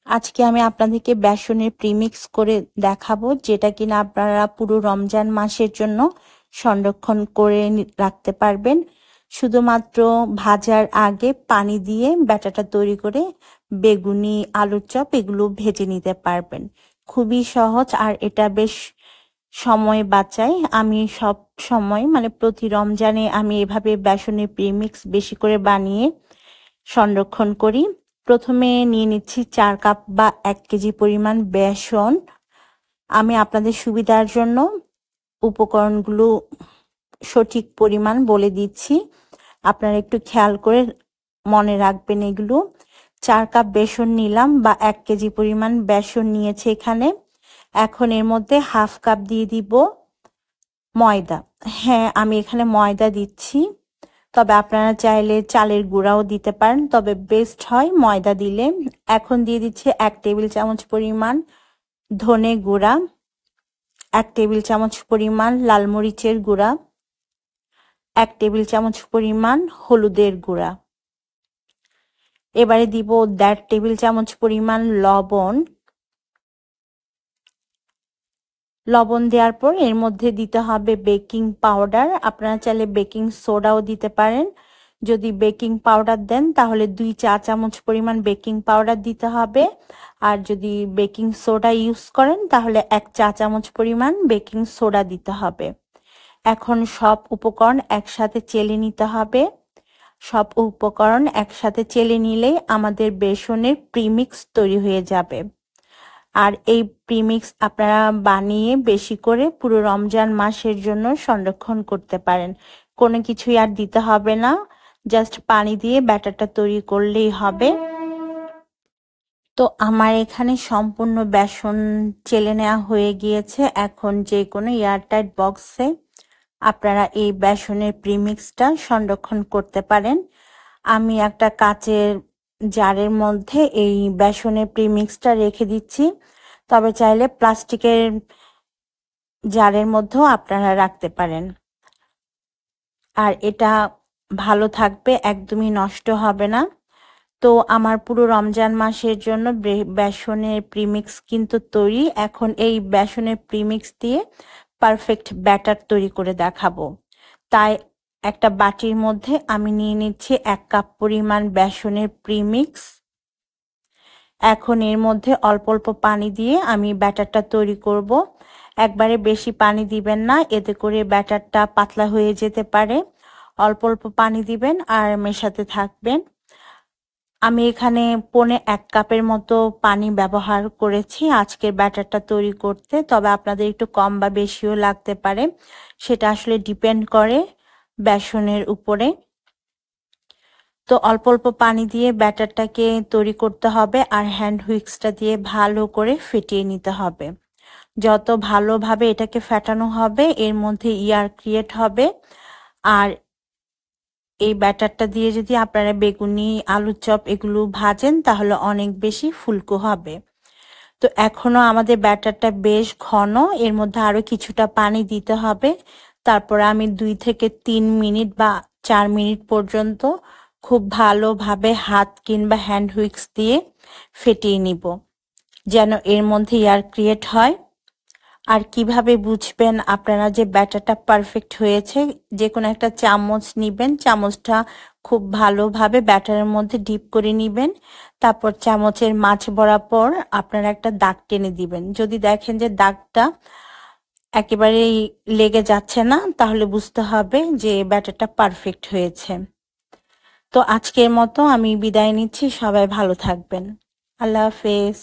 আজকে আমি আপনাদেরকে বেসনের প্রিমিক্স করে দেখাবো, যেটা কিনা আপনারা পুরো রমজান মাসের জন্য সংরক্ষণ করে রাখতে পারবেন। শুধুমাত্র ভাজার আগে পানি দিয়ে ব্যাটারটা তৈরি করে বেগুনি, আলুর চপ এগুলো ভেজে নিতে পারবেন। খুবই সহজ আর এটা বেশ সময় বাঁচায়। আমি সব সময় প্রতি রমজানে আমি এভাবে বেসনের প্রিমিক্স বেশি করে বানিয়ে সংরক্ষণ করি। প্রথমে নিয়ে নিচ্ছি 4 কাপ বা 1 কেজি পরিমাণ বেসন। আমি আপনাদের সুবিধার জন্য উপকরণগুলো সঠিক পরিমাণ বলে দিচ্ছি, আপনারা একটু খেয়াল করে মনে রাখবেন এগুলো। 4 কাপ বেসন নিলাম বা 1 কেজি পরিমাণ বেসন নিয়েছে এখানে। এখন এর মধ্যে হাফ কাপ দিয়ে দিব ময়দা। হ্যাঁ, আমি এখানে ময়দা দিচ্ছি, তবে আপনারা চাইলে চালের গুঁড়াও দিতে পারেন, তবে বেস্ট হয় ময়দা দিলে। এখন দিয়ে দিচ্ছি 1 টেবিল চামচ পরিমাণ ধনে গুঁড়া, 1 টেবিল চামচ পরিমাণ লাল মরিচের গুঁড়া, 1 টেবিল চামচ পরিমাণ হলুদের গুঁড়া। এবারে দিব 1.5 টেবিল চামচ পরিমাণ লবণ। লবণ দেওয়ার পর এর মধ্যে দিতে হবে বেকিং পাউডার। আপনারা চাইলে বেকিং সোডাও দিতে পারেন। যদি বেকিং পাউডার দেন তাহলে 2 চা চামচ পরিমাণ বেকিং পাউডার দিতে হবে, আর যদি বেকিং সোডা ইউজ করেন তাহলে 1 চা চামচ পরিমাণ বেকিং সোডা দিতে হবে। এখন সব উপকরণ একসাথে চেলে নিতে হবে। সব উপকরণ একসাথে চেলে নিলেই আমাদের বেসনের প্রিমিক্স তৈরি হয়ে যাবে। আর এই প্রিমিক্স আপনারা বানিয়ে বেশি করে পুরো রমজান মাসের জন্য সংরক্ষণ করতে পারেন। কোনো কিছুই আর দিতে হবে না, জাস্ট পানি দিয়ে ব্যাটারটা তৈরি করলেই হবে। তো আমার এখানে সম্পূর্ণ বেসন চেলে নেওয়া হয়ে গিয়েছে। এখন যে কোনো এয়ারটাইট বক্সে আপনারা এই বেসনের প্রিমিক্সটা সংরক্ষণ করতে পারেন। আমি একটা কাচের জারের মধ্যে এই বেসনের প্রিমিক্সটা রেখে দিচ্ছি, তবে চাইলে প্লাস্টিকের জারের মধ্যেও আপনারা রাখতে পারেন। আর এটা ভালো থাকবে, একদমই নষ্ট হবে না। তো আমার পুরো রমজান মাসের জন্য বেসনের প্রিমিক্স কিন্তু তৈরি। এখন এই বেসনের প্রিমিক্স দিয়ে পারফেক্ট ব্যাটার তৈরি করে দেখাবো। তাই একটা বাটির মধ্যে আমি নিয়ে নিচ্ছি 1 কাপ পরিমাণ বেসনের প্রিমিক্স। এখন এর মধ্যে অল্প অল্প পানি দিয়ে আমি ব্যাটারটা তৈরি করব। একবারে বেশি পানি দিবেন না, এতে করে ব্যাটারটা পাতলা হয়ে যেতে পারে। অল্প অল্প পানি দিবেন আর মেশাতে থাকবেন। আমি এখানে 1.25 কাপের মতো পানি ব্যবহার করেছি আজকের ব্যাটারটা তৈরি করতে, তবে আপনাদের একটু কম বা বেশিও লাগতে পারে, সেটা আসলে ডিপেন্ড করে বেসনের উপরে। তো অল্প অল্প পানি দিয়ে ব্যাটারটাকে তৈরি করতে হবে আর হ্যান্ড হুইক্সটা দিয়ে ভালো করে ফেটিয়ে নিতে হবে। যত ভালোভাবে এটাকে ফেটানো হবে এর মধ্যে ইয়ার ক্রিয়েট হবে। আর এই ব্যাটারটা দিয়ে যদি আপনারা বেগুনি, আলুর চপ এগুলো ভাজেন তাহলে অনেক বেশি ফুলকো হবে। তো এখনো আমাদের ব্যাটারটা বেশ ঘন, এর মধ্যে আরো কিছুটা পানি দিতে হবে। তারপরে আমি 2 থেকে 3 মিনিট বা 4 মিনিট পর্যন্ত খুব ভালোভাবে হাত কিংবা হ্যান্ড হুইক্স দিয়ে ফেটিয়ে নিব, যেন এর মধ্যে এয়ার ক্রিয়েট হয়। আর কিভাবে বুঝবেন আপনারা যে ব্যাটারটা পারফেক্ট হয়েছে? যে কোনো একটা চামচ নিবেন, চামচটা খুব ভালোভাবে ব্যাটারের মধ্যে ডিপ করে নিবেন, তারপর চামচের মাঝ বরাবর আপনারা একটা দাগ টেনে দিবেন। যদি দেখেন যে দাগটা একেবারেই লেগে যাচ্ছে না, তাহলে বুঝতে হবে যে ব্যাটারটা পারফেক্ট হয়েছে। তো আজকের মতো আমি বিদায় নিচ্ছি, সবাই ভালো থাকবেন। আল্লাহ হাফেজ।